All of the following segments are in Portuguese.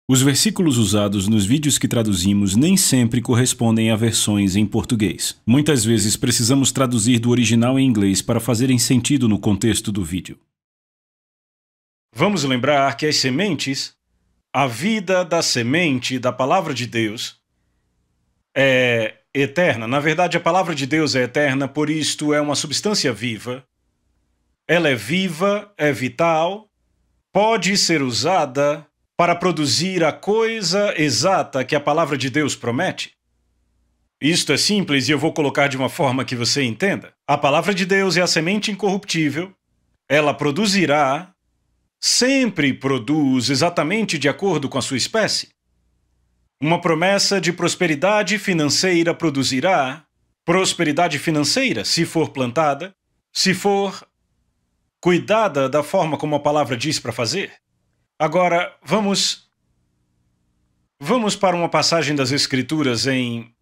Os versículos usados nos vídeos que traduzimos nem sempre correspondem a versões em português. Muitas vezes precisamos traduzir do original em inglês para fazerem sentido no contexto do vídeo. Vamos lembrar que as sementes, a vida da semente da Palavra de Deus, é eterna. Na verdade, a Palavra de Deus é eterna, por isto é uma substância viva. Ela é viva, é vital, pode ser usada para produzir a coisa exata que a Palavra de Deus promete. Isto é simples e eu vou colocar de uma forma que você entenda. A Palavra de Deus é a semente incorruptível. Ela produzirá, sempre produz exatamente de acordo com a sua espécie. Uma promessa de prosperidade financeira produzirá prosperidade financeira se for plantada, se for cuidada da forma como a palavra diz para fazer. Agora, vamos para uma passagem das Escrituras em...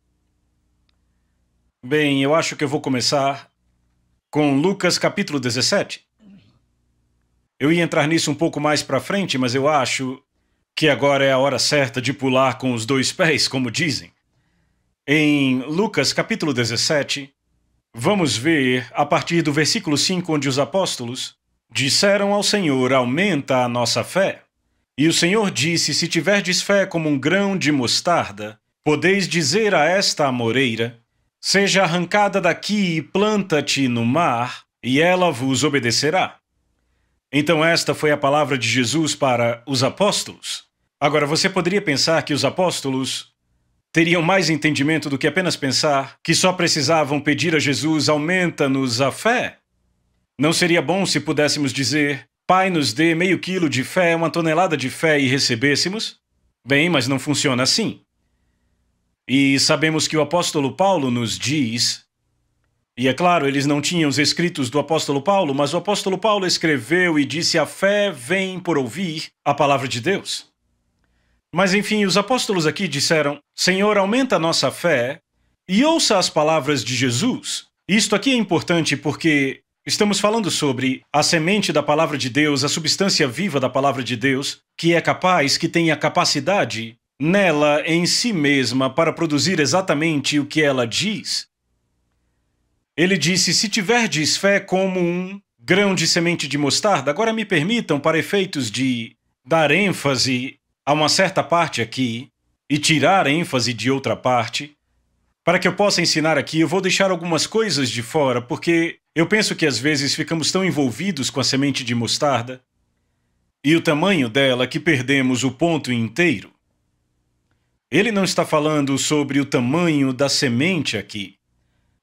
Bem, eu acho que eu vou começar com Lucas capítulo 17. Eu ia entrar nisso um pouco mais para frente, mas eu acho que agora é a hora certa de pular com os dois pés, como dizem. Em Lucas capítulo 17, vamos ver a partir do versículo 5, onde os apóstolos disseram ao Senhor: aumenta a nossa fé. E o Senhor disse: se tiverdes fé como um grão de mostarda, podeis dizer a esta amoreira: seja arrancada daqui e planta-te no mar, e ela vos obedecerá. Então esta foi a palavra de Jesus para os apóstolos. Agora, você poderia pensar que os apóstolos teriam mais entendimento do que apenas pensar que só precisavam pedir a Jesus: aumenta-nos a fé. Não seria bom se pudéssemos dizer: Pai, nos dê meio quilo de fé, 1 tonelada de fé e recebêssemos? Bem, mas não funciona assim. E sabemos que o apóstolo Paulo nos diz, e é claro, eles não tinham os escritos do apóstolo Paulo, mas o apóstolo Paulo escreveu e disse: a fé vem por ouvir a palavra de Deus. Mas enfim, os apóstolos aqui disseram: Senhor, aumenta a nossa fé e ouça as palavras de Jesus. Isto aqui é importante porque estamos falando sobre a semente da palavra de Deus, a substância viva da palavra de Deus, que é capaz, que tem a capacidade nela em si mesma para produzir exatamente o que ela diz. Ele disse: se tiverdes fé como um grão de semente de mostarda. Agora me permitam, para efeitos de dar ênfase a uma certa parte aqui e tirar ênfase de outra parte, para que eu possa ensinar aqui, eu vou deixar algumas coisas de fora, porque eu penso que às vezes ficamos tão envolvidos com a semente de mostarda e o tamanho dela que perdemos o ponto inteiro. Ele não está falando sobre o tamanho da semente aqui.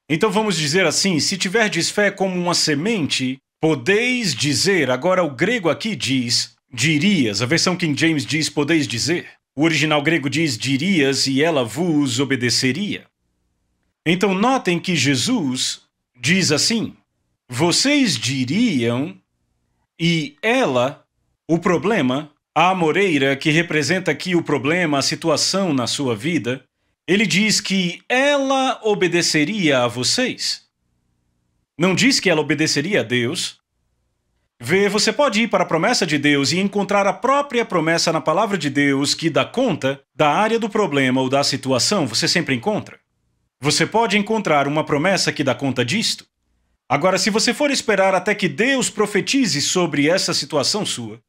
Então vamos dizer assim: se tiverdes fé como uma semente, podeis dizer. Agora o grego aqui diz dirias, a versão King James diz podeis dizer. O original grego diz dirias e ela vos obedeceria. Então notem que Jesus diz assim: vocês diriam, e ela, o problema, a amoreira que representa aqui o problema, a situação na sua vida, ele diz que ela obedeceria a vocês. Não diz que ela obedeceria a Deus. Vê, você pode ir para a promessa de Deus e encontrar a própria promessa na palavra de Deus que dá conta da área do problema ou da situação, você sempre encontra. Você pode encontrar uma promessa que dá conta disto. Agora, se você for esperar até que Deus profetize sobre essa situação sua,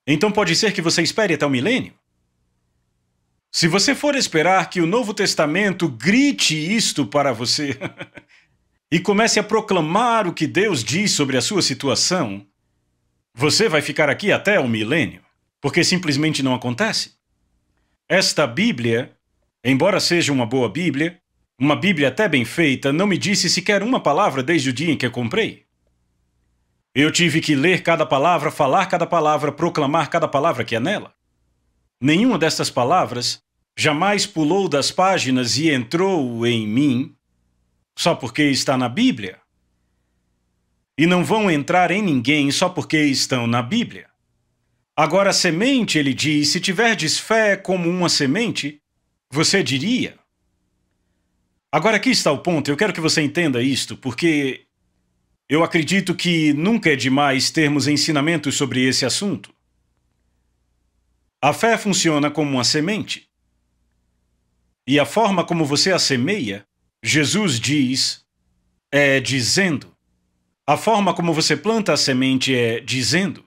então pode ser que você espere até o milênio. Se você for esperar que o Novo Testamento grite isto para você e comece a proclamar o que Deus diz sobre a sua situação, você vai ficar aqui até o milênio, porque simplesmente não acontece. Esta Bíblia, embora seja uma boa Bíblia, uma Bíblia até bem feita, não me disse sequer uma palavra desde o dia em que a comprei. Eu tive que ler cada palavra, falar cada palavra, proclamar cada palavra que há nela. Nenhuma destas palavras jamais pulou das páginas e entrou em mim só porque está na Bíblia. E não vão entrar em ninguém só porque estão na Bíblia. Agora, a semente, ele diz: se tiverdes fé como uma semente, você diria. Agora aqui está o ponto, eu quero que você entenda isto, porque eu acredito que nunca é demais termos ensinamentos sobre esse assunto. A fé funciona como uma semente. E a forma como você a semeia, Jesus diz, é dizendo. A forma como você planta a semente é dizendo,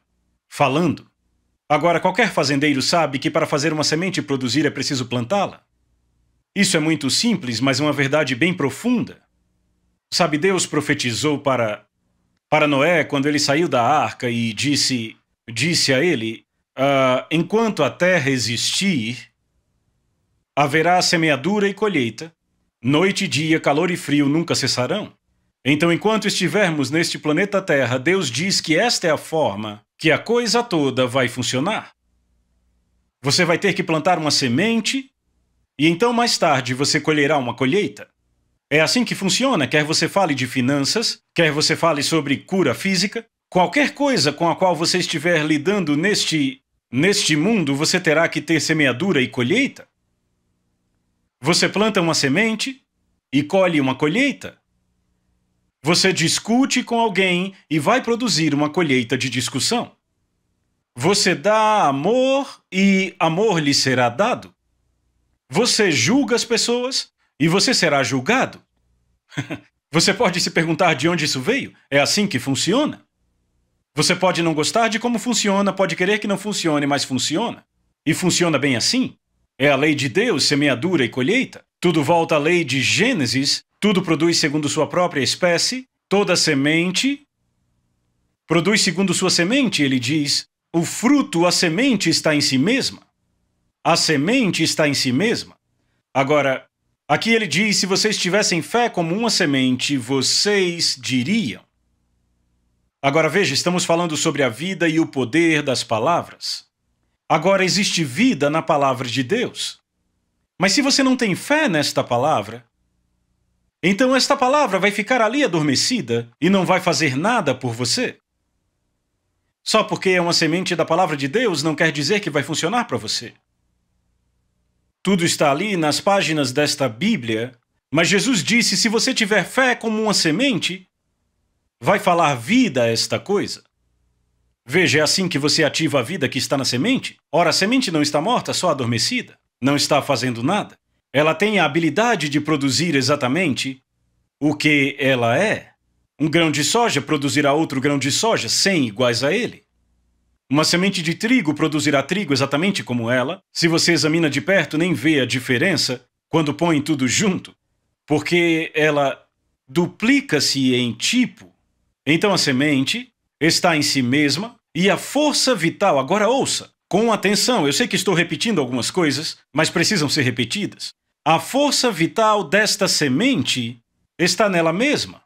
falando. Agora, qualquer fazendeiro sabe que para fazer uma semente produzir é preciso plantá-la. Isso é muito simples, mas é uma verdade bem profunda. Sabe, Deus profetizou para Noé quando ele saiu da arca e disse a ele, enquanto a terra existir, haverá semeadura e colheita, noite e dia, calor e frio nunca cessarão. Então, enquanto estivermos neste planeta Terra, Deus diz que esta é a forma que a coisa toda vai funcionar. Você vai ter que plantar uma semente e então mais tarde você colherá uma colheita. É assim que funciona, quer você fale de finanças, quer você fale sobre cura física, qualquer coisa com a qual você estiver lidando neste mundo, você terá que ter semeadura e colheita. Você planta uma semente e colhe uma colheita. Você discute com alguém e vai produzir uma colheita de discussão. Você dá amor e amor lhe será dado. Você julga as pessoas e você será julgado. Você pode se perguntar de onde isso veio? É assim que funciona. Você pode não gostar de como funciona, pode querer que não funcione, mas funciona. E funciona bem assim. É a lei de Deus, semeadura e colheita. Tudo volta à lei de Gênesis, tudo produz segundo sua própria espécie, toda semente produz segundo sua semente, ele diz. O fruto, a semente está em si mesma. A semente está em si mesma. Agora, aqui ele diz, se vocês tivessem fé como uma semente, vocês diriam. Agora veja, estamos falando sobre a vida e o poder das palavras. Agora existe vida na palavra de Deus. Mas se você não tem fé nesta palavra, então esta palavra vai ficar ali adormecida e não vai fazer nada por você. Só porque é uma semente da palavra de Deus não quer dizer que vai funcionar para você. Tudo está ali nas páginas desta Bíblia, mas Jesus disse, se você tiver fé como uma semente, vai falar vida a esta coisa. Veja, é assim que você ativa a vida que está na semente? Ora, a semente não está morta, só adormecida. Não está fazendo nada. Ela tem a habilidade de produzir exatamente o que ela é. Um grão de soja produzirá outro grão de soja, 100 iguais a ele. Uma semente de trigo produzirá trigo exatamente como ela. Se você examina de perto, nem vê a diferença quando põe tudo junto, porque ela duplica-se em tipo. Então a semente está em si mesma e a força vital, agora ouça, com atenção, eu sei que estou repetindo algumas coisas, mas precisam ser repetidas. A força vital desta semente está nela mesma.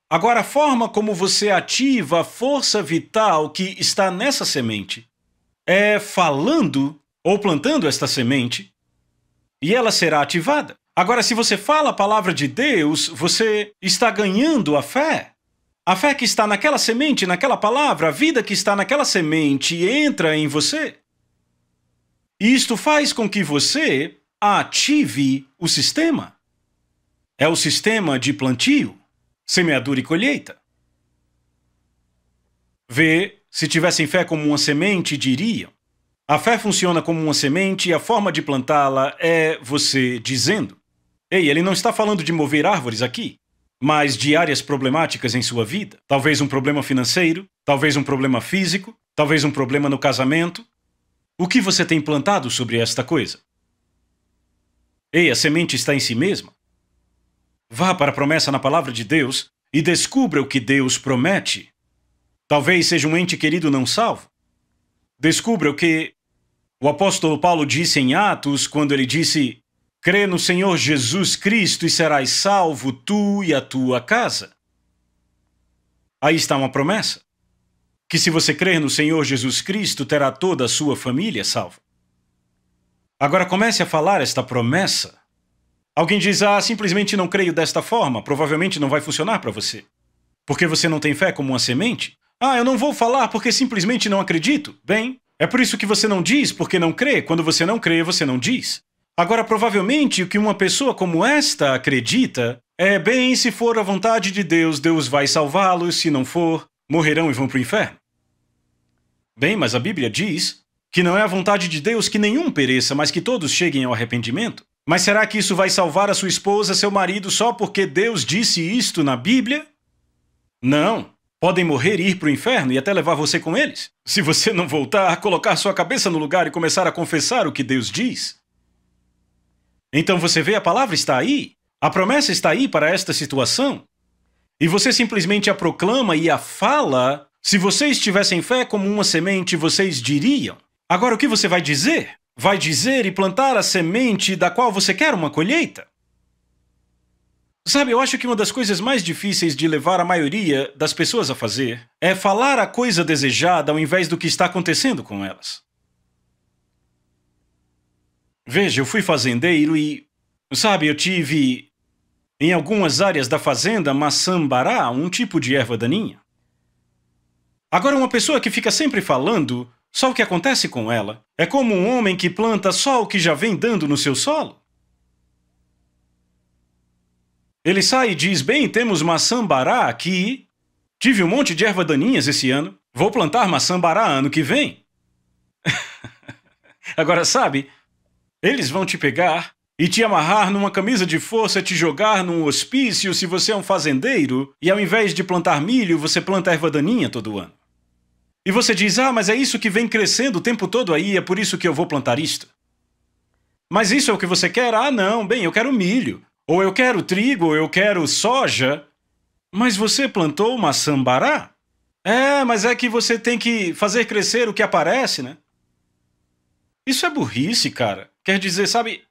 Agora, a forma como você ativa a força vital que está nessa semente é falando ou plantando esta semente e ela será ativada. Agora, se você fala a palavra de Deus, você está ganhando a fé. A fé que está naquela semente, naquela palavra, a vida que está naquela semente entra em você. E isto faz com que você ative o sistema. É o sistema de plantio, semeadura e colheita. Vê, se tivessem fé como uma semente, diriam. A fé funciona como uma semente e a forma de plantá-la é você dizendo. Ei, ele não está falando de mover árvores aqui, mas de áreas problemáticas em sua vida. Talvez um problema financeiro, talvez um problema físico, talvez um problema no casamento. O que você tem plantado sobre esta coisa? Ei, a semente está em si mesma. Vá para a promessa na palavra de Deus e descubra o que Deus promete. Talvez seja um ente querido não salvo. Descubra o que o apóstolo Paulo disse em Atos, quando ele disse: crê no Senhor Jesus Cristo e serás salvo, tu e a tua casa. Aí está uma promessa. Que se você crer no Senhor Jesus Cristo, terá toda a sua família salva. Agora comece a falar esta promessa. Alguém diz, simplesmente não creio desta forma, provavelmente não vai funcionar para você. Porque você não tem fé como uma semente? Eu não vou falar porque simplesmente não acredito. Bem, é por isso que você não diz, porque não crê. Quando você não crê, você não diz. Agora, provavelmente, o que uma pessoa como esta acredita é, bem, se for a vontade de Deus, Deus vai salvá-los, se não for, morrerão e vão para o inferno. Bem, mas a Bíblia diz que não é a vontade de Deus que nenhum pereça, mas que todos cheguem ao arrependimento? Mas será que isso vai salvar a sua esposa, seu marido, só porque Deus disse isto na Bíblia? Não. Podem morrer e ir para o inferno e até levar você com eles, se você não voltar a colocar sua cabeça no lugar e começar a confessar o que Deus diz. Então você vê, a palavra está aí, a promessa está aí para esta situação, e você simplesmente a proclama e a fala. Se vocês tivessem fé como uma semente, vocês diriam. Agora o que você vai dizer? Vai dizer e plantar a semente da qual você quer uma colheita? Sabe, eu acho que uma das coisas mais difíceis de levar a maioria das pessoas a fazer é falar a coisa desejada ao invés do que está acontecendo com elas. Veja, eu fui fazendeiro e, sabe, eu tive, em algumas áreas da fazenda, maçambará, um tipo de erva daninha. Agora, uma pessoa que fica sempre falando só o que acontece com ela é como um homem que planta só o que já vem dando no seu solo. Ele sai e diz, bem, temos maçambará aqui, tive um monte de erva daninhas esse ano, vou plantar maçambará ano que vem. Agora, sabe, eles vão te pegar e te amarrar numa camisa de força, te jogar num hospício se você é um fazendeiro, e ao invés de plantar milho, você planta erva daninha todo ano. E você diz, mas é isso que vem crescendo o tempo todo aí, é por isso que eu vou plantar isto. Mas isso é o que você quer? Não, bem, eu quero milho. Ou eu quero trigo, ou eu quero soja. Mas você plantou maçambará? Mas é que você tem que fazer crescer o que aparece, né? Isso é burrice, cara. Quer dizer, sabe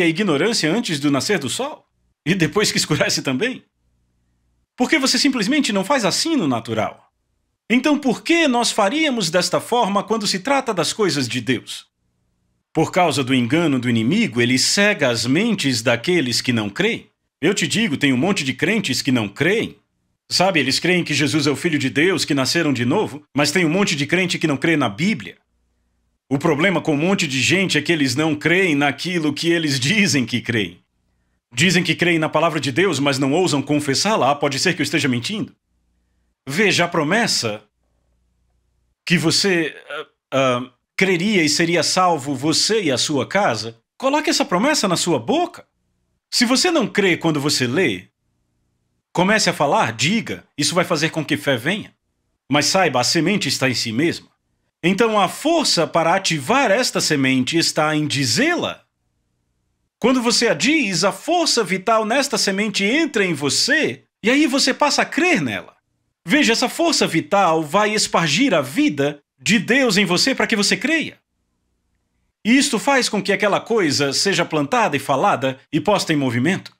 a ignorância antes do nascer do sol? E depois que escurece também? Porque você simplesmente não faz assim no natural. Então por que nós faríamos desta forma quando se trata das coisas de Deus? Por causa do engano do inimigo, ele cega as mentes daqueles que não creem. Eu te digo, tem um monte de crentes que não creem. Sabe, eles creem que Jesus é o Filho de Deus, que nasceram de novo, mas tem um monte de crente que não crê na Bíblia. O problema com um monte de gente é que eles não creem naquilo que eles dizem que creem. Dizem que creem na palavra de Deus, mas não ousam confessá-la. Pode ser que eu esteja mentindo. Veja, a promessa que você creria e seria salvo você e a sua casa, coloque essa promessa na sua boca. Se você não crê quando você lê, comece a falar, diga, isso vai fazer com que fé venha. Mas saiba, a semente está em si mesma. Então a força para ativar esta semente está em dizê-la. Quando você a diz, a força vital nesta semente entra em você, e aí você passa a crer nela. Veja, essa força vital vai espargir a vida de Deus em você para que você creia. E isto faz com que aquela coisa seja plantada e falada e posta em movimento.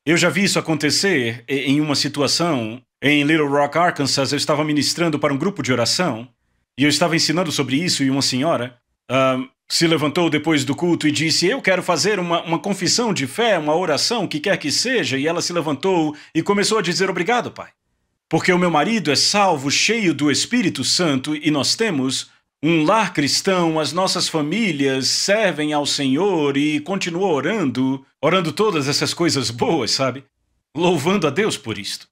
Eu já vi isso acontecer em uma situação. Em Little Rock, Arkansas, eu estava ministrando para um grupo de oração e eu estava ensinando sobre isso e uma senhora se levantou depois do culto e disse, eu quero fazer uma confissão de fé, uma oração, o que quer que seja, e ela se levantou e começou a dizer, obrigado, pai. Porque o meu marido é salvo, cheio do Espírito Santo, e nós temos um lar cristão, as nossas famílias servem ao Senhor e continuam orando todas essas coisas boas, sabe? Louvando a Deus por isto.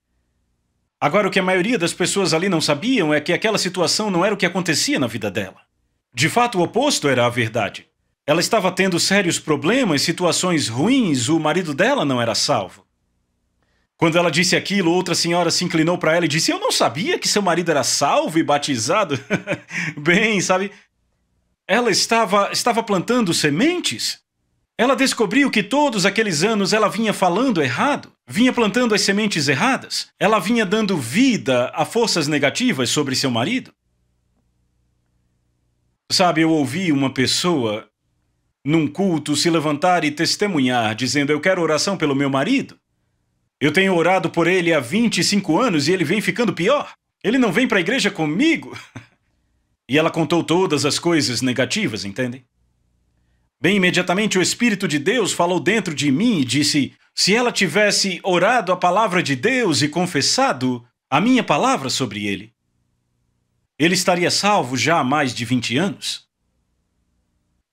Agora, o que a maioria das pessoas ali não sabiam é que aquela situação não era o que acontecia na vida dela. De fato, o oposto era a verdade. Ela estava tendo sérios problemas, situações ruins, o marido dela não era salvo. Quando ela disse aquilo, outra senhora se inclinou para ela e disse, eu não sabia que seu marido era salvo e batizado. Bem, sabe, ela estava plantando sementes. Ela descobriu que todos aqueles anos ela vinha falando errado, vinha plantando as sementes erradas. Ela vinha dando vida a forças negativas sobre seu marido. Sabe, eu ouvi uma pessoa num culto se levantar e testemunhar, dizendo, eu quero oração pelo meu marido. Eu tenho orado por ele há 25 anos e ele vem ficando pior. Ele não vem para a igreja comigo. E ela contou todas as coisas negativas, entendem? Bem, imediatamente o Espírito de Deus falou dentro de mim e disse, se ela tivesse orado a palavra de Deus e confessado a minha palavra sobre ele, ele estaria salvo já há mais de 20 anos.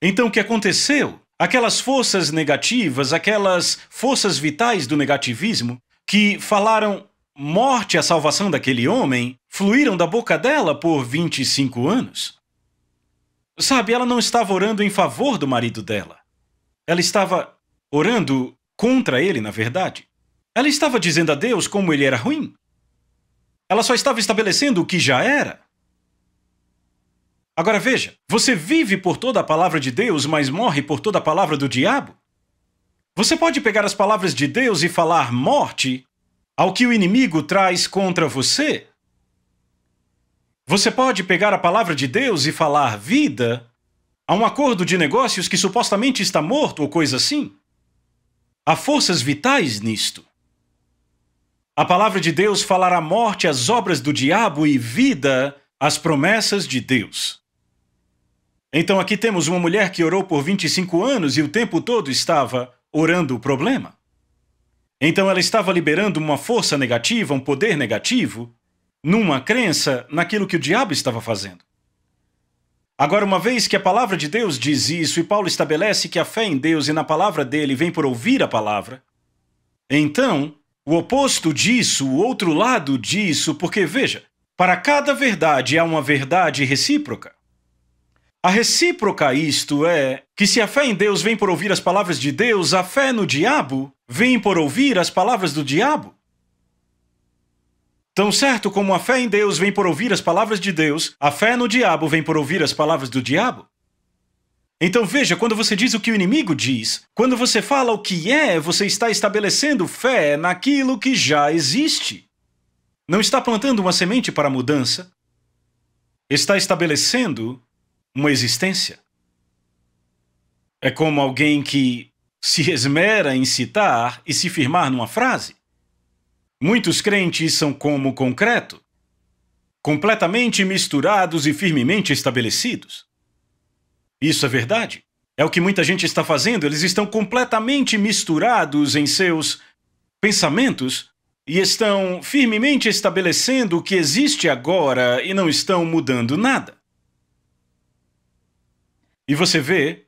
Então o que aconteceu? Aquelas forças negativas, aquelas forças vitais do negativismo, que falaram morte à salvação daquele homem, fluíram da boca dela por 25 anos. Sabe, ela não estava orando em favor do marido dela. Ela estava orando contra ele, na verdade. Ela estava dizendo a Deus como ele era ruim. Ela só estava estabelecendo o que já era. Agora veja, você vive por toda a palavra de Deus, mas morre por toda a palavra do diabo? Você pode pegar as palavras de Deus e falar morte ao que o inimigo traz contra você? Você pode pegar a palavra de Deus e falar vida a um acordo de negócios que supostamente está morto ou coisa assim? Há forças vitais nisto. A palavra de Deus falará morte às obras do diabo e vida às promessas de Deus. Então aqui temos uma mulher que orou por 25 anos e o tempo todo estava orando o problema. Então ela estava liberando uma força negativa, um poder negativo, numa crença naquilo que o diabo estava fazendo. Agora, uma vez que a palavra de Deus diz isso e Paulo estabelece que a fé em Deus e na palavra dele vem por ouvir a palavra, então o oposto disso, o outro lado disso, porque veja, para cada verdade há uma verdade recíproca. A recíproca isto é que se a fé em Deus vem por ouvir as palavras de Deus, a fé no diabo vem por ouvir as palavras do diabo. Tão certo como a fé em Deus vem por ouvir as palavras de Deus, a fé no diabo vem por ouvir as palavras do diabo. Então veja, quando você diz o que o inimigo diz, quando você fala o que é, você está estabelecendo fé naquilo que já existe. Não está plantando uma semente para a mudança. Está estabelecendo uma existência. É como alguém que se esmera em citar e se firmar numa frase. Muitos crentes são como concreto, completamente misturados e firmemente estabelecidos. Isso é verdade. É o que muita gente está fazendo. Eles estão completamente misturados em seus pensamentos e estão firmemente estabelecendo o que existe agora e não estão mudando nada. E você vê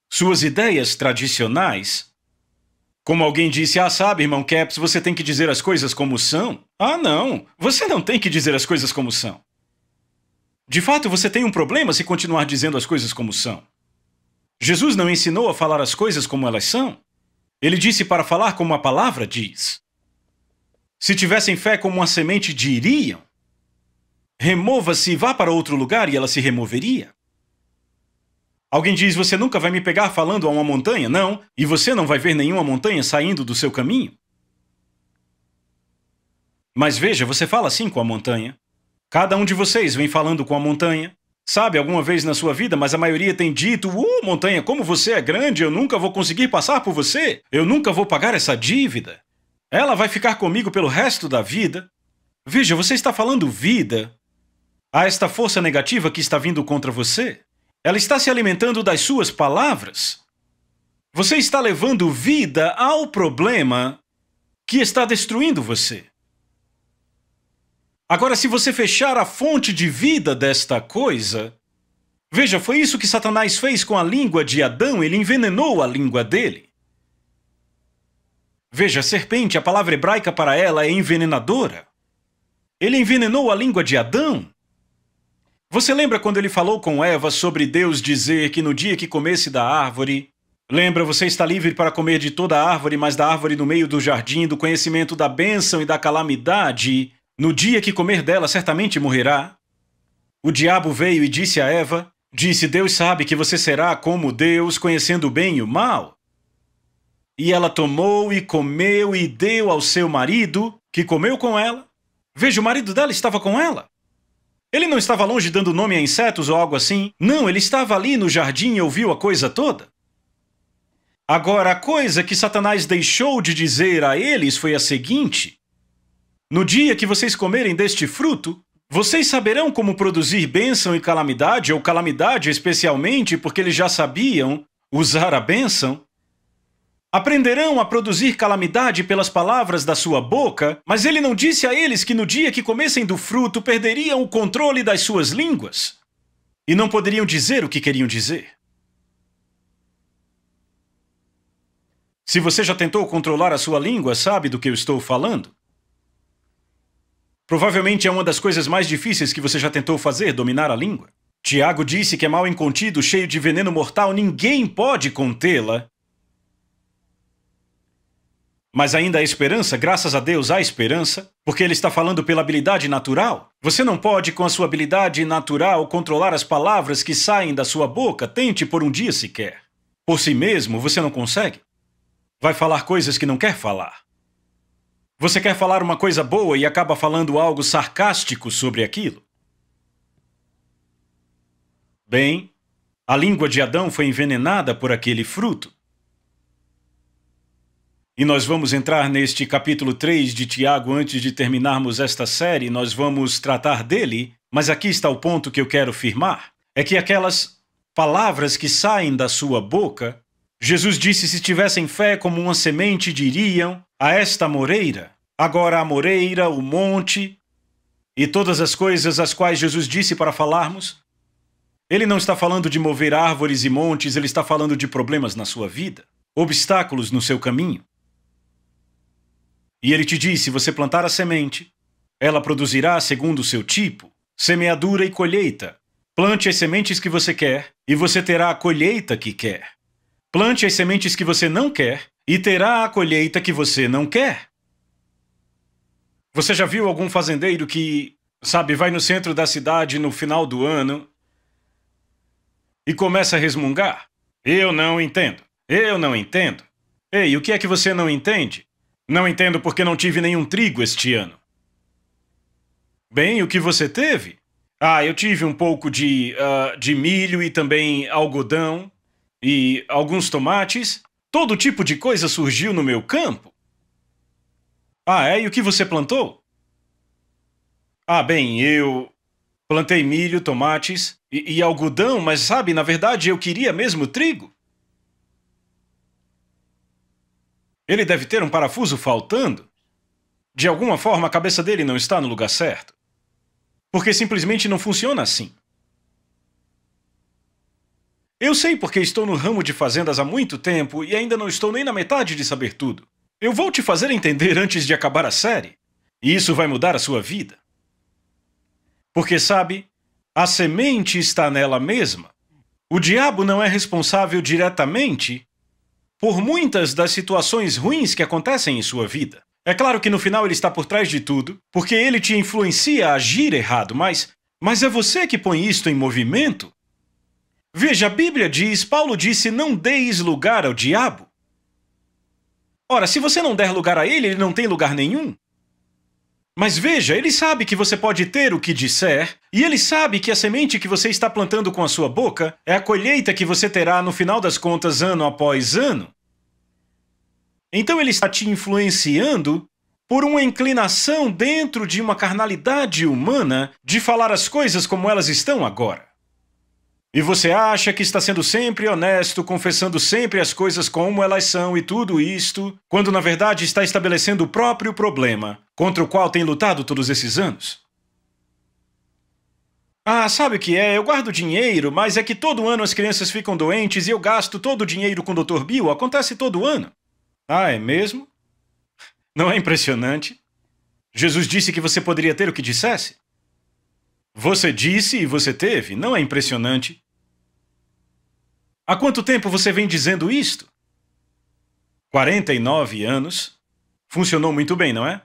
suas ideias tradicionais, como alguém disse, sabe, irmão Capps, você tem que dizer as coisas como são. Não, você não tem que dizer as coisas como são. De fato, você tem um problema se continuar dizendo as coisas como são. Jesus não ensinou a falar as coisas como elas são. Ele disse para falar como a palavra diz. Se tivessem fé como uma semente, diriam: remova-se e vá para outro lugar, e ela se removeria. Alguém diz, você nunca vai me pegar falando a uma montanha? Não, e você não vai ver nenhuma montanha saindo do seu caminho. Mas veja, você fala assim com a montanha. Cada um de vocês vem falando com a montanha. Sabe, alguma vez na sua vida, mas a maioria tem dito, montanha, como você é grande, eu nunca vou conseguir passar por você. Eu nunca vou pagar essa dívida. Ela vai ficar comigo pelo resto da vida. Veja, você está falando vida a esta força negativa que está vindo contra você. Ela está se alimentando das suas palavras. Você está levando vida ao problema que está destruindo você. Agora, se você fechar a fonte de vida desta coisa... Veja, foi isso que Satanás fez com a língua de Adão, ele envenenou a língua dele. Veja, a serpente, a palavra hebraica para ela é envenenadora. Ele envenenou a língua de Adão. Você lembra quando ele falou com Eva sobre Deus dizer que no dia que comesse da árvore... Lembra, você está livre para comer de toda a árvore, mas da árvore no meio do jardim, do conhecimento da bênção e da calamidade... No dia que comer dela, certamente morrerá. O diabo veio e disse a Eva, disse, Deus sabe que você será como Deus, conhecendo o bem e o mal. E ela tomou e comeu e deu ao seu marido, que comeu com ela. Veja, o marido dela estava com ela. Ele não estava longe dando nome a insetos ou algo assim. Não, ele estava ali no jardim e ouviu a coisa toda. Agora, a coisa que Satanás deixou de dizer a eles foi a seguinte... No dia que vocês comerem deste fruto, vocês saberão como produzir bênção e calamidade, ou calamidade especialmente, porque eles já sabiam usar a bênção. Aprenderão a produzir calamidade pelas palavras da sua boca, mas ele não disse a eles que no dia que comessem do fruto perderiam o controle das suas línguas e não poderiam dizer o que queriam dizer. Se você já tentou controlar a sua língua, sabe do que eu estou falando? Provavelmente é uma das coisas mais difíceis que você já tentou fazer, dominar a língua. Tiago disse que é mal incontido, cheio de veneno mortal, ninguém pode contê-la. Mas ainda há esperança, graças a Deus há esperança, porque ele está falando pela habilidade natural. Você não pode, com a sua habilidade natural, controlar as palavras que saem da sua boca, tente por um dia sequer. Por si mesmo, você não consegue. Vai falar coisas que não quer falar. Você quer falar uma coisa boa e acaba falando algo sarcástico sobre aquilo. Bem, a língua de Adão foi envenenada por aquele fruto. E nós vamos entrar neste capítulo 3 de Tiago antes de terminarmos esta série. Nós vamos tratar dele, mas aqui está o ponto que eu quero firmar. É que aquelas palavras que saem da sua boca, Jesus disse se tivessem fé como uma semente diriam a esta moreira. Agora a moreira, o monte e todas as coisas as quais Jesus disse para falarmos, ele não está falando de mover árvores e montes, ele está falando de problemas na sua vida, obstáculos no seu caminho. E ele te diz, se você plantar a semente, ela produzirá segundo o seu tipo, semeadura e colheita. Plante as sementes que você quer e você terá a colheita que quer. Plante as sementes que você não quer e terá a colheita que você não quer. Você já viu algum fazendeiro que, vai no centro da cidade no final do ano e começa a resmungar? Eu não entendo. Eu não entendo. Ei, o que é que você não entende? Não entendo porque não tive nenhum trigo este ano. Bem, o que você teve? Eu tive um pouco de milho e também algodão e alguns tomates. Todo tipo de coisa surgiu no meu campo. E o que você plantou? Bem, eu plantei milho, tomates e algodão, mas na verdade eu queria mesmo trigo. Ele deve ter um parafuso faltando. De alguma forma, a cabeça dele não está no lugar certo. Porque simplesmente não funciona assim. Eu sei porque estou no ramo de fazendas há muito tempo e ainda não estou nem na metade de saber tudo. Eu vou te fazer entender antes de acabar a série. E isso vai mudar a sua vida. Porque, a semente está nela mesma. O diabo não é responsável diretamente por muitas das situações ruins que acontecem em sua vida. É claro que no final ele está por trás de tudo, porque ele te influencia a agir errado, mas é você que põe isto em movimento. Veja, a Bíblia diz, Paulo disse, não deis lugar ao diabo. Ora, se você não der lugar a ele, ele não tem lugar nenhum. Mas veja, ele sabe que você pode ter o que disser, e ele sabe que a semente que você está plantando com a sua boca é a colheita que você terá no final das contas ano após ano. Então ele está te influenciando por uma inclinação dentro de uma carnalidade humana de falar as coisas como elas estão agora. E você acha que está sendo sempre honesto, confessando sempre as coisas como elas são e tudo isto, quando na verdade está estabelecendo o próprio problema contra o qual tem lutado todos esses anos? Sabe o que é? Eu guardo dinheiro, mas é que todo ano as crianças ficam doentes e eu gasto todo o dinheiro com o Dr. Bill. Acontece todo ano. É mesmo? Não é impressionante? Jesus disse que você poderia ter o que dissesse? Você disse e você teve. Não é impressionante? Há quanto tempo você vem dizendo isto? 49 anos. Funcionou muito bem, não é?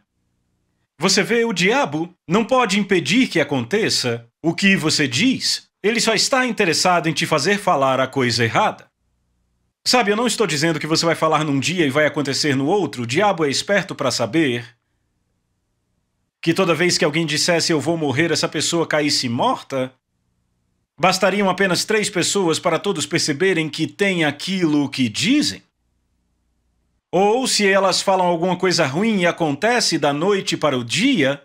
Você vê, o diabo não pode impedir que aconteça o que você diz. Ele só está interessado em te fazer falar a coisa errada. Eu não estou dizendo que você vai falar num dia e vai acontecer no outro. O diabo é esperto para saber que toda vez que alguém dissesse eu vou morrer, essa pessoa caísse morta. Bastariam apenas 3 pessoas para todos perceberem que tem aquilo que dizem. Ou se elas falam alguma coisa ruim e acontece da noite para o dia,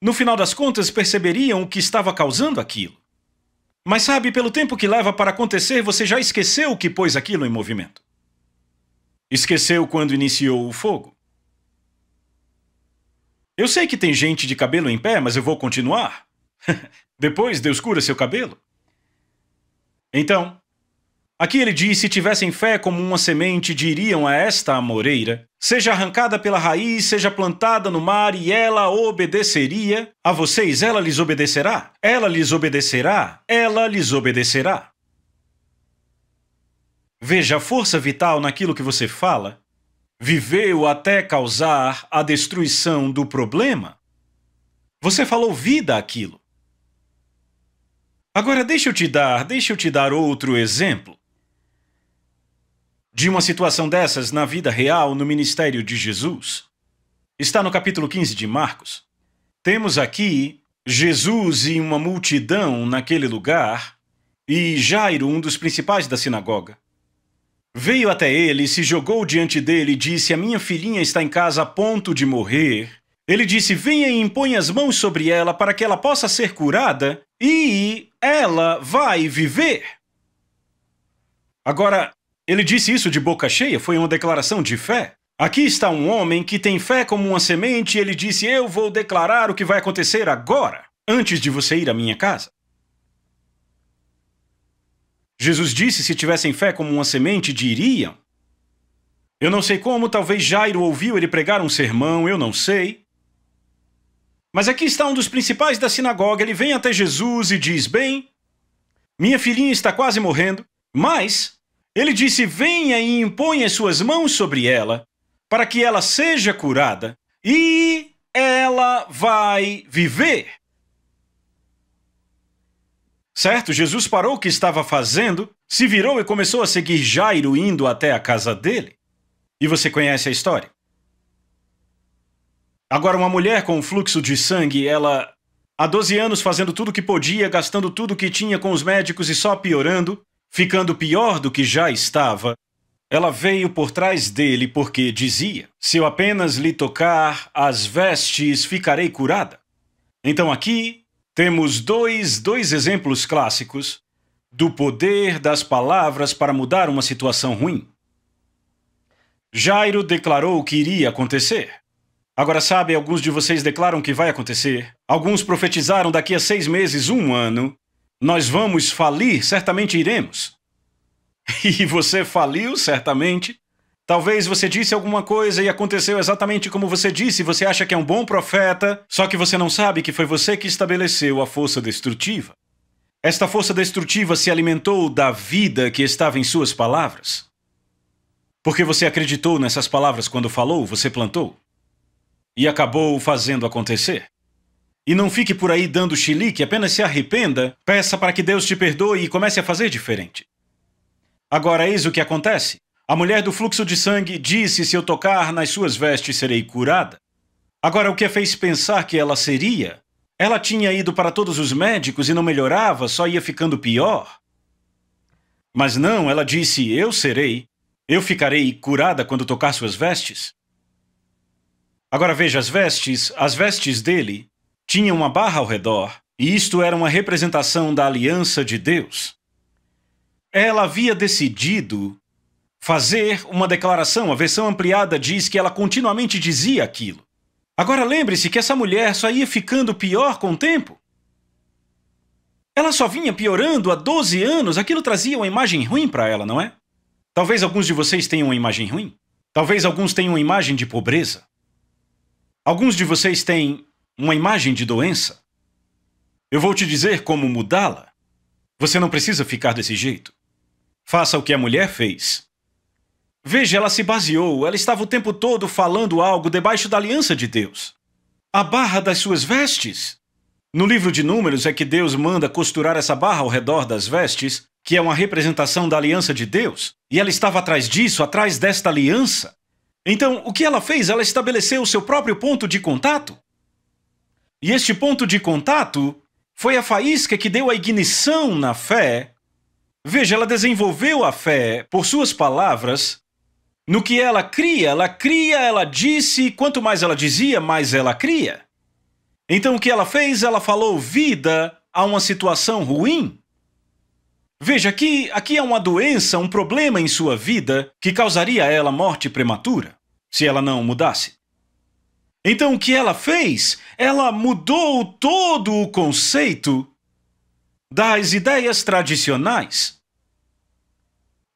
no final das contas perceberiam o que estava causando aquilo. Mas pelo tempo que leva para acontecer, você já esqueceu o que pôs aquilo em movimento. Esqueceu quando iniciou o fogo. Eu sei que tem gente de cabelo em pé, mas eu vou continuar. Depois Deus cura seu cabelo. Então, Aqui ele diz: se tivessem fé como uma semente, diriam a esta amoreira: seja arrancada pela raiz, seja plantada no mar, e ela obedeceria a vocês. Ela lhes obedecerá. Ela lhes obedecerá. Ela lhes obedecerá. Veja, a força vital naquilo que você fala viveu até causar a destruição do problema. Você falou vida àquilo. Agora deixa eu te dar outro exemplo de uma situação dessas na vida real, no ministério de Jesus. Está no capítulo 15 de Marcos. Temos aqui Jesus e uma multidão naquele lugar, e Jairo, um dos principais da sinagoga, veio até ele, se jogou diante dele e disse: a minha filhinha está em casa a ponto de morrer. Ele disse: venha e impõe as mãos sobre ela para que ela possa ser curada e ela vai viver. Agora, ele disse isso de boca cheia, foi uma declaração de fé. Aqui está um homem que tem fé como uma semente e ele disse: eu vou declarar o que vai acontecer agora, antes de você ir à minha casa. Jesus disse: se tivessem fé como uma semente, diriam. Eu não sei como, talvez Jairo ouviu ele pregar um sermão, eu não sei. Mas aqui está um dos principais da sinagoga, ele vem até Jesus e diz: bem, minha filhinha está quase morrendo, mas ele disse: venha e impõe as suas mãos sobre ela, para que ela seja curada, e ela vai viver. Certo? Jesus parou o que estava fazendo, se virou e começou a seguir Jairo indo até a casa dele. E você conhece a história. Agora, uma mulher com fluxo de sangue, ela, há 12 anos fazendo tudo o que podia, gastando tudo o que tinha com os médicos e só piorando, ficando pior do que já estava, ela veio por trás dele porque dizia: se eu apenas lhe tocar as vestes, ficarei curada. Então aqui temos dois exemplos clássicos do poder das palavras para mudar uma situação ruim. Jairo declarou o que iria acontecer. Agora, sabe, alguns de vocês declaram que vai acontecer. Alguns profetizaram daqui a 6 meses, 1 ano. Nós vamos falir, certamente iremos. E você faliu, certamente. Talvez você disse alguma coisa e aconteceu exatamente como você disse. Você acha que é um bom profeta, só que você não sabe que foi você que estabeleceu a força destrutiva. Esta força destrutiva se alimentou da vida que estava em suas palavras. Porque você acreditou nessas palavras quando falou, você plantou. E acabou fazendo acontecer. E não fique por aí dando chilique, apenas se arrependa, peça para que Deus te perdoe e comece a fazer diferente. Agora, eis o que acontece. A mulher do fluxo de sangue disse: se eu tocar nas suas vestes, serei curada. Agora, o que a fez pensar que ela seria? Ela tinha ido para todos os médicos e não melhorava, só ia ficando pior. Mas não, ela disse: eu ficarei curada quando tocar suas vestes. Agora veja, as vestes dele tinham uma barra ao redor, e isto era uma representação da aliança de Deus. Ela havia decidido fazer uma declaração, a versão ampliada diz que ela continuamente dizia aquilo. Agora lembre-se que essa mulher só ia ficando pior com o tempo. Ela só vinha piorando há 12 anos, aquilo trazia uma imagem ruim para ela, não é? Talvez alguns de vocês tenham uma imagem ruim. Talvez alguns tenham uma imagem de pobreza. Alguns de vocês têm uma imagem de doença. Eu vou te dizer como mudá-la. Você não precisa ficar desse jeito. Faça o que a mulher fez. Veja, ela se baseou, ela estava o tempo todo falando algo debaixo da aliança de Deus. A barra das suas vestes. No livro de Números é que Deus manda costurar essa barra ao redor das vestes, que é uma representação da aliança de Deus. E ela estava atrás disso, atrás desta aliança. Então, o que ela fez? Ela estabeleceu o seu próprio ponto de contato. E este ponto de contato foi a faísca que deu a ignição na fé. Veja, ela desenvolveu a fé por suas palavras. No que ela cria, ela disse, quanto mais ela dizia, mais ela cria. Então, o que ela fez? Ela falou vida a uma situação ruim. Veja, aqui há uma doença, um problema em sua vida que causaria a ela morte prematura, se ela não mudasse. Então, o que ela fez? Ela mudou todo o conceito das ideias tradicionais.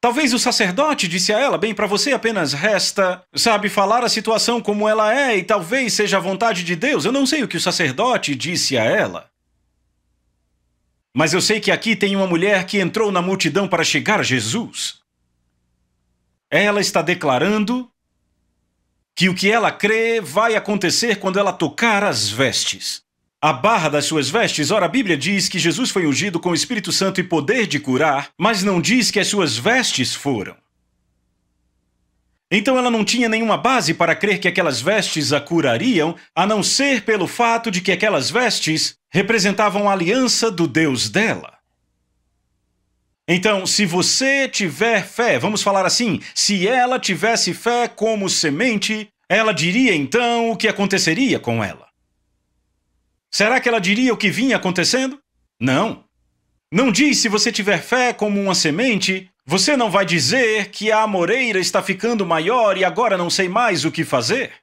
Talvez o sacerdote disse a ela: bem, para você apenas resta, sabe, falar a situação como ela é e talvez seja a vontade de Deus. Eu não sei o que o sacerdote disse a ela. Mas eu sei que aqui tem uma mulher que entrou na multidão para chegar a Jesus. Ela está declarando que o que ela crê vai acontecer quando ela tocar as vestes. A barra das suas vestes. Ora, a Bíblia diz que Jesus foi ungido com o Espírito Santo e poder de curar, mas não diz que as suas vestes foram. Então ela não tinha nenhuma base para crer que aquelas vestes a curariam, a não ser pelo fato de que aquelas vestes representavam a aliança do Deus dela. Então, se você tiver fé, vamos falar assim, se ela tivesse fé como semente, ela diria então o que aconteceria com ela. Será que ela diria o que vinha acontecendo? Não. Não diz: se você tiver fé como uma semente, você não vai dizer que a amoreira está ficando maior e agora não sei mais o que fazer.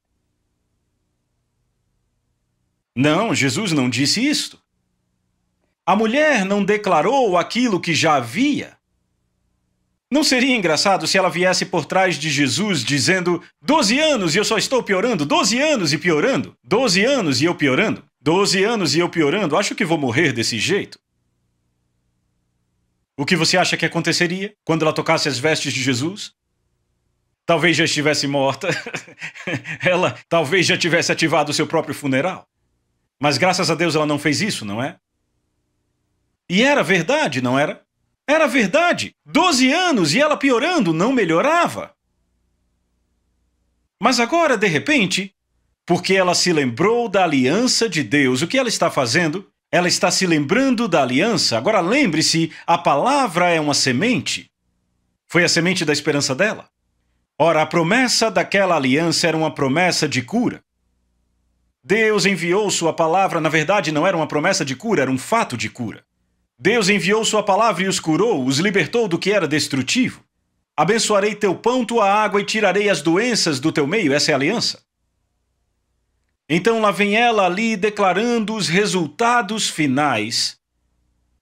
Não, Jesus não disse isto. A mulher não declarou aquilo que já havia. Não seria engraçado se ela viesse por trás de Jesus dizendo: 12 anos e eu só estou piorando, 12 anos e piorando, 12 anos e eu piorando, 12 anos e eu piorando, acho que vou morrer desse jeito. O que você acha que aconteceria quando ela tocasse as vestes de Jesus? Talvez já estivesse morta. Ela talvez já tivesse ativado o seu próprio funeral. Mas graças a Deus ela não fez isso, não é? E era verdade, não era? Era verdade. 12 anos e ela piorando, não melhorava. Mas agora, de repente, porque ela se lembrou da aliança de Deus, o que ela está fazendo? Ela está se lembrando da aliança. Agora lembre-se, a palavra é uma semente. Foi a semente da esperança dela. Ora, a promessa daquela aliança era uma promessa de cura. Deus enviou sua palavra, na verdade não era uma promessa de cura, era um fato de cura. Deus enviou sua palavra e os curou, os libertou do que era destrutivo. Abençoarei teu pão, tua água e tirarei as doenças do teu meio. Essa é a aliança. Então lá vem ela ali declarando os resultados finais.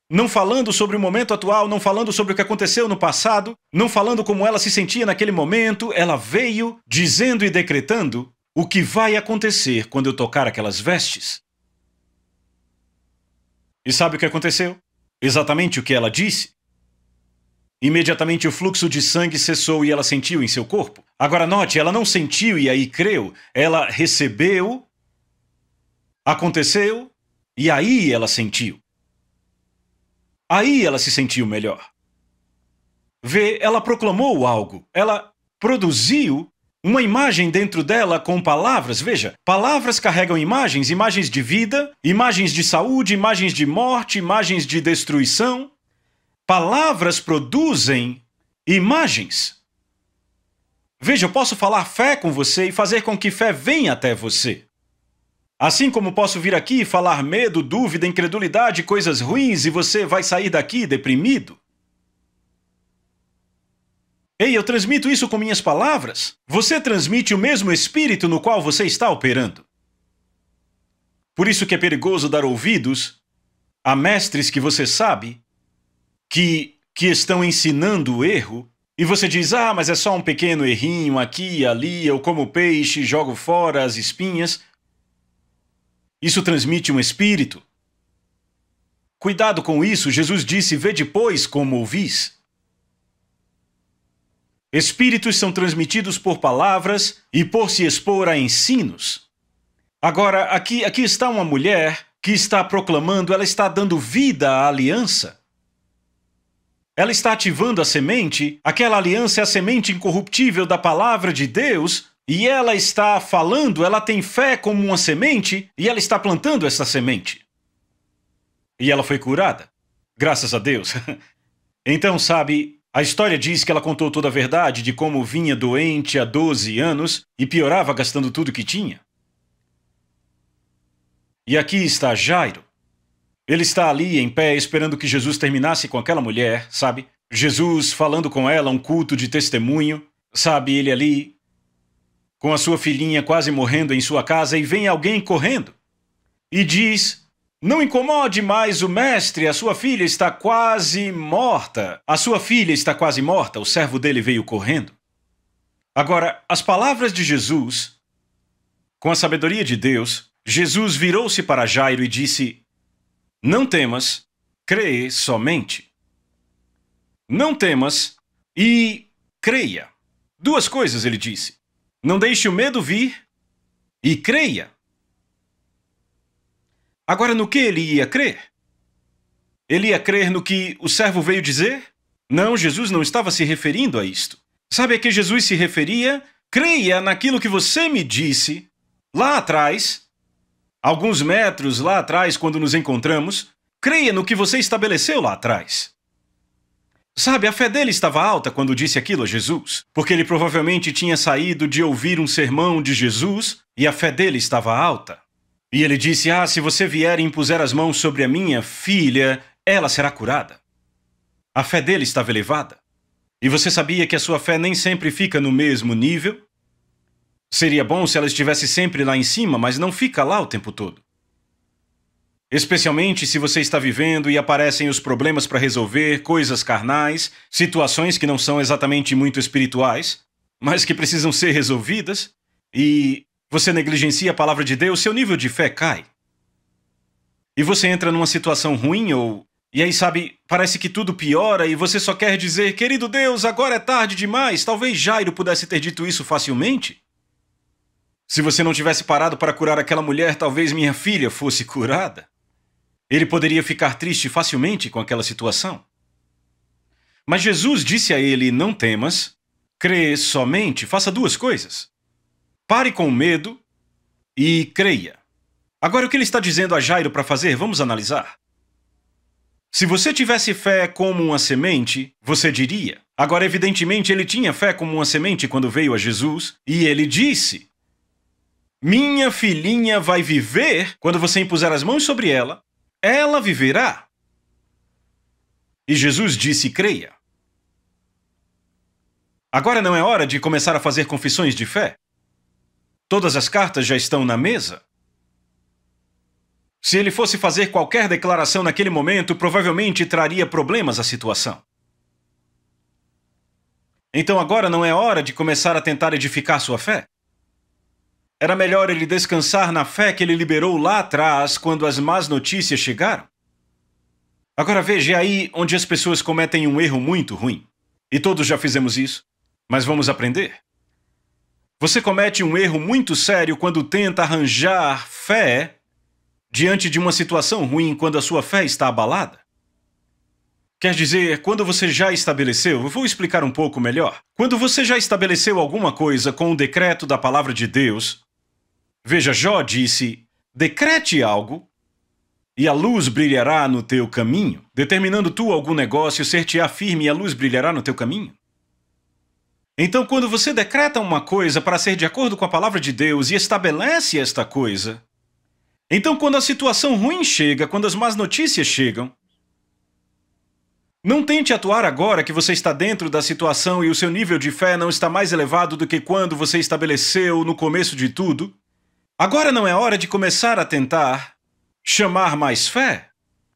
Não falando sobre o momento atual, não falando sobre o que aconteceu no passado, não falando como ela se sentia naquele momento. Ela veio dizendo e decretando o que vai acontecer quando eu tocar aquelas vestes. E sabe o que aconteceu? Exatamente o que ela disse. Imediatamente o fluxo de sangue cessou e ela sentiu em seu corpo. Agora note, ela não sentiu e aí creu. Ela recebeu, aconteceu e aí ela sentiu. Aí ela se sentiu melhor. Vê, ela proclamou algo. Ela produziu uma imagem dentro dela com palavras. Veja, palavras carregam imagens, imagens de vida, imagens de saúde, imagens de morte, imagens de destruição. Palavras produzem imagens. Veja, eu posso falar fé com você e fazer com que fé venha até você. Assim como posso vir aqui e falar medo, dúvida, incredulidade, coisas ruins e você vai sair daqui deprimido. Ei, eu transmito isso com minhas palavras. Você transmite o mesmo espírito no qual você está operando. Por isso que é perigoso dar ouvidos a mestres que você sabe que estão ensinando o erro, e você diz: ah, mas é só um pequeno errinho aqui e ali, eu como peixe, jogo fora as espinhas. Isso transmite um espírito. Cuidado com isso, Jesus disse: vê depois como ouvis. Espíritos são transmitidos por palavras e por se expor a ensinos. Agora, aqui está uma mulher que está proclamando, ela está dando vida à aliança. Ela está ativando a semente, aquela aliança é a semente incorruptível da palavra de Deus, e ela está falando, ela tem fé como uma semente, e ela está plantando essa semente. E ela foi curada, graças a Deus. Então, sabe, a história diz que ela contou toda a verdade de como vinha doente há 12 anos e piorava gastando tudo que tinha. E aqui está Jairo. Ele está ali em pé esperando que Jesus terminasse com aquela mulher, sabe? Jesus falando com ela, um culto de testemunho, sabe? Ele ali com a sua filhinha quase morrendo em sua casa e vem alguém correndo e diz: Não incomode mais o mestre, a sua filha está quase morta. A sua filha está quase morta, o servo dele veio correndo. Agora, as palavras de Jesus, com a sabedoria de Deus, Jesus virou-se para Jairo e disse: não temas, crê somente. Não temas e creia. Duas coisas ele disse. Não deixe o medo vir e creia. Agora, no que ele ia crer? Ele ia crer no que o servo veio dizer? Não, Jesus não estava se referindo a isto. Sabe a que Jesus se referia? Creia naquilo que você me disse lá atrás, alguns metros lá atrás, quando nos encontramos. Creia no que você estabeleceu lá atrás. Sabe, a fé dele estava alta quando disse aquilo a Jesus, porque ele provavelmente tinha saído de ouvir um sermão de Jesus e a fé dele estava alta. E ele disse: se você vier e impuser as mãos sobre a minha filha, ela será curada. A fé dele estava elevada. E você sabia que a sua fé nem sempre fica no mesmo nível? Seria bom se ela estivesse sempre lá em cima, mas não fica lá o tempo todo. Especialmente se você está vivendo e aparecem os problemas para resolver, coisas carnais, situações que não são exatamente muito espirituais, mas que precisam ser resolvidas, e você negligencia a palavra de Deus, seu nível de fé cai. E você entra numa situação ruim e aí, sabe, parece que tudo piora e você só quer dizer: querido Deus, agora é tarde demais. Talvez Jairo pudesse ter dito isso facilmente. Se você não tivesse parado para curar aquela mulher, talvez minha filha fosse curada. Ele poderia ficar triste facilmente com aquela situação. Mas Jesus disse a ele: não temas, crê somente, faça duas coisas. Pare com o medo e creia. Agora, o que ele está dizendo a Jairo para fazer? Vamos analisar. Se você tivesse fé como uma semente, você diria. Agora, evidentemente, ele tinha fé como uma semente quando veio a Jesus, e ele disse: minha filhinha vai viver quando você impuser as mãos sobre ela. Ela viverá. E Jesus disse: creia. Agora não é hora de começar a fazer confissões de fé. Todas as cartas já estão na mesa. Se ele fosse fazer qualquer declaração naquele momento, provavelmente traria problemas à situação. Então agora não é hora de começar a tentar edificar sua fé. Era melhor ele descansar na fé que ele liberou lá atrás, quando as más notícias chegaram. Agora veja, é aí onde as pessoas cometem um erro muito ruim. E todos já fizemos isso, mas vamos aprender. Você comete um erro muito sério quando tenta arranjar fé diante de uma situação ruim, quando a sua fé está abalada. Quer dizer, quando você já estabeleceu, eu vou explicar um pouco melhor. Quando você já estabeleceu alguma coisa com o decreto da palavra de Deus, veja, Jó disse: decrete algo e a luz brilhará no teu caminho. Determinando tu algum negócio, ser-te-á firme e a luz brilhará no teu caminho. Então, quando você decreta uma coisa para ser de acordo com a palavra de Deus e estabelece esta coisa, então quando a situação ruim chega, quando as más notícias chegam, não tente atuar agora que você está dentro da situação e o seu nível de fé não está mais elevado do que quando você estabeleceu no começo de tudo. Agora não é hora de começar a tentar chamar mais fé.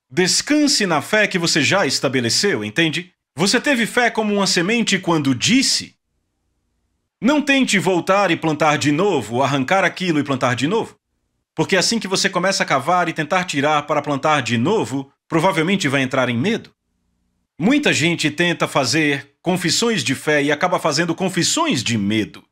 Descanse na fé que você já estabeleceu, entende? Você teve fé como uma semente quando disse. Não tente voltar e plantar de novo, arrancar aquilo e plantar de novo. Porque assim que você começa a cavar e tentar tirar para plantar de novo, provavelmente vai entrar em medo. Muita gente tenta fazer confissões de fé e acaba fazendo confissões de medo.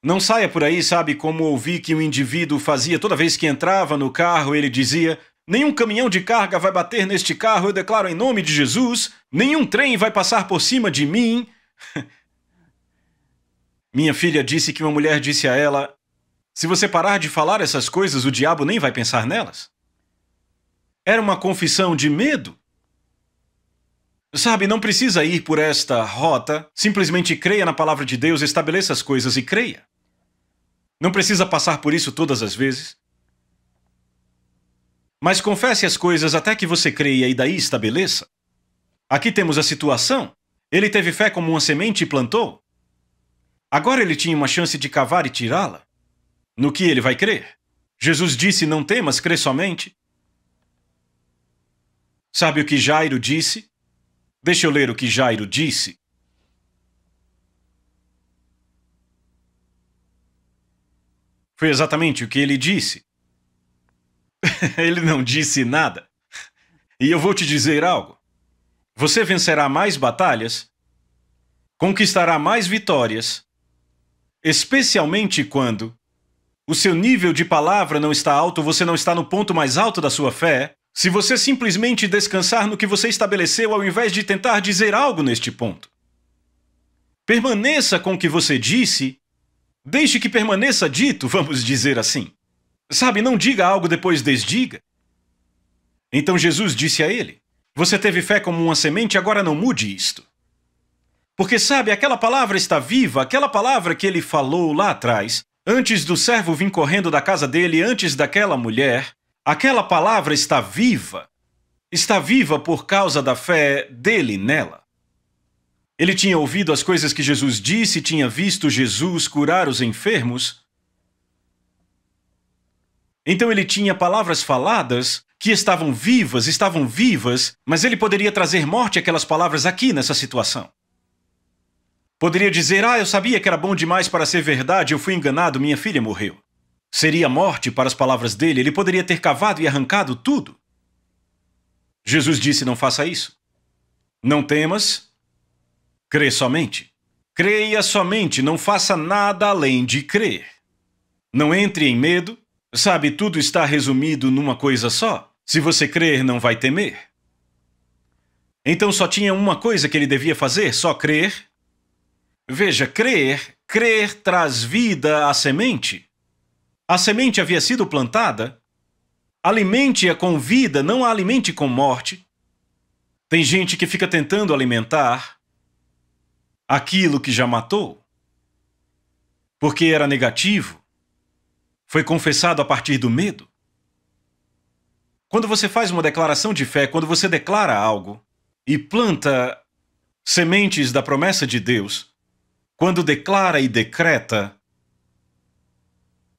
Não saia por aí, sabe, como ouvi que um indivíduo fazia toda vez que entrava no carro, ele dizia: nenhum caminhão de carga vai bater neste carro, eu declaro em nome de Jesus, nenhum trem vai passar por cima de mim. Minha filha disse que uma mulher disse a ela: se você parar de falar essas coisas, o diabo nem vai pensar nelas. Era uma confissão de medo. Sabe, não precisa ir por esta rota. Simplesmente creia na palavra de Deus, estabeleça as coisas e creia. Não precisa passar por isso todas as vezes. Mas confesse as coisas até que você creia e daí estabeleça. Aqui temos a situação. Ele teve fé como uma semente e plantou. Agora ele tinha uma chance de cavar e tirá-la. No que ele vai crer? Jesus disse, não temas, crê somente. Sabe o que Jairo disse? Deixa eu ler o que Jairo disse. Foi exatamente o que ele disse. Ele não disse nada. E eu vou te dizer algo. Você vencerá mais batalhas, conquistará mais vitórias, especialmente quando o seu nível de palavra não está alto, você não está no ponto mais alto da sua fé, se você simplesmente descansar no que você estabeleceu ao invés de tentar dizer algo neste ponto. Permaneça com o que você disse, deixe que permaneça dito, vamos dizer assim. Sabe, não diga algo depois desdiga. Então Jesus disse a ele, você teve fé como uma semente, agora não mude isto. Porque sabe, aquela palavra está viva, aquela palavra que ele falou lá atrás, antes do servo vir correndo da casa dele, antes daquela mulher, aquela palavra está viva. Está viva por causa da fé dele nela. Ele tinha ouvido as coisas que Jesus disse, tinha visto Jesus curar os enfermos. Então ele tinha palavras faladas que estavam vivas, mas ele poderia trazer morte àquelas palavras aqui nessa situação. Poderia dizer, eu sabia que era bom demais para ser verdade, eu fui enganado, minha filha morreu. Seria morte para as palavras dele, ele poderia ter cavado e arrancado tudo. Jesus disse, não faça isso. Não temas, crê somente. Creia somente, não faça nada além de crer. Não entre em medo, sabe, tudo está resumido numa coisa só. Se você crer, não vai temer. Então só tinha uma coisa que ele devia fazer, só crer. Veja, crer traz vida à semente. A semente havia sido plantada. Alimente-a com vida, não a alimente com morte. Tem gente que fica tentando alimentar aquilo que já matou, porque era negativo. Foi confessado a partir do medo. Quando você faz uma declaração de fé, quando você declara algo e planta sementes da promessa de Deus, quando declara e decreta,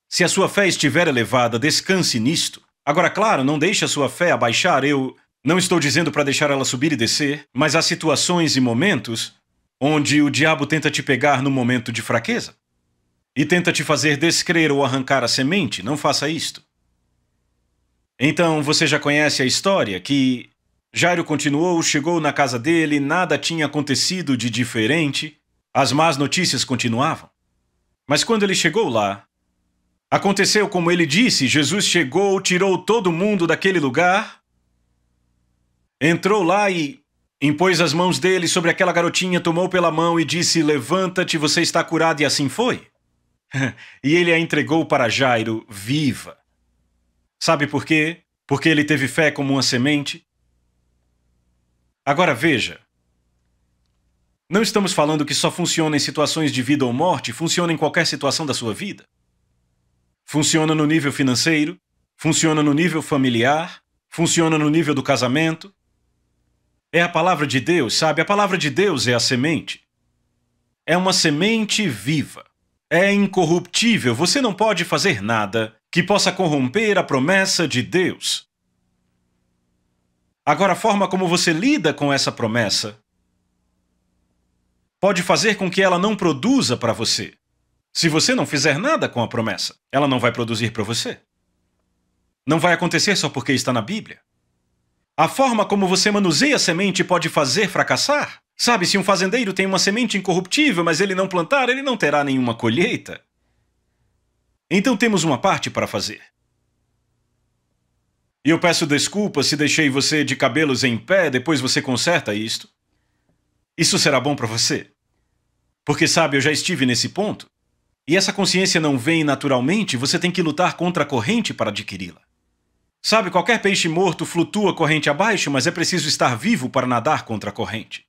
se a sua fé estiver elevada, descanse nisto. Agora, claro, não deixe a sua fé abaixar. Eu não estou dizendo para deixar ela subir e descer, mas há situações e momentos onde o diabo tenta te pegar no momento de fraqueza e tenta te fazer descrer ou arrancar a semente. Não faça isto. Então, você já conhece a história que Jairo continuou, chegou na casa dele, nada tinha acontecido de diferente. As más notícias continuavam. Mas quando ele chegou lá, aconteceu como ele disse, Jesus chegou, tirou todo mundo daquele lugar, entrou lá e impôs as mãos dele sobre aquela garotinha, tomou pela mão e disse, levanta-te, você está curado, e assim foi. E ele a entregou para Jairo viva. Sabe por quê? Porque ele teve fé como uma semente. Agora veja, não estamos falando que só funciona em situações de vida ou morte, funciona em qualquer situação da sua vida. Funciona no nível financeiro, funciona no nível familiar, funciona no nível do casamento. É a palavra de Deus, sabe? A palavra de Deus é a semente. É uma semente viva. É incorruptível, você não pode fazer nada que possa corromper a promessa de Deus. Agora, a forma como você lida com essa promessa pode fazer com que ela não produza para você. Se você não fizer nada com a promessa, ela não vai produzir para você. Não vai acontecer só porque está na Bíblia. A forma como você manuseia a semente pode fazer fracassar. Sabe, se um fazendeiro tem uma semente incorruptível, mas ele não plantar, ele não terá nenhuma colheita. Então temos uma parte para fazer. E eu peço desculpas se deixei você de cabelos em pé, depois você conserta isto. Isso será bom para você. Porque, sabe, eu já estive nesse ponto. E essa consciência não vem naturalmente, você tem que lutar contra a corrente para adquiri-la. Sabe, qualquer peixe morto flutua corrente abaixo, mas é preciso estar vivo para nadar contra a corrente.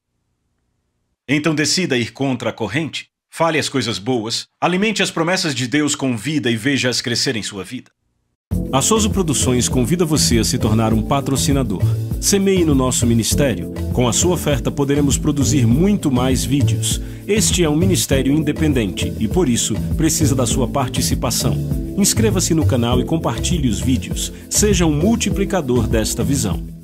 Então decida ir contra a corrente, fale as coisas boas, alimente as promessas de Deus com vida e veja-as crescer em sua vida. A Soso Produções convida você a se tornar um patrocinador. Semeie no nosso ministério. Com a sua oferta poderemos produzir muito mais vídeos. Este é um ministério independente e, por isso, precisa da sua participação. Inscreva-se no canal e compartilhe os vídeos. Seja um multiplicador desta visão.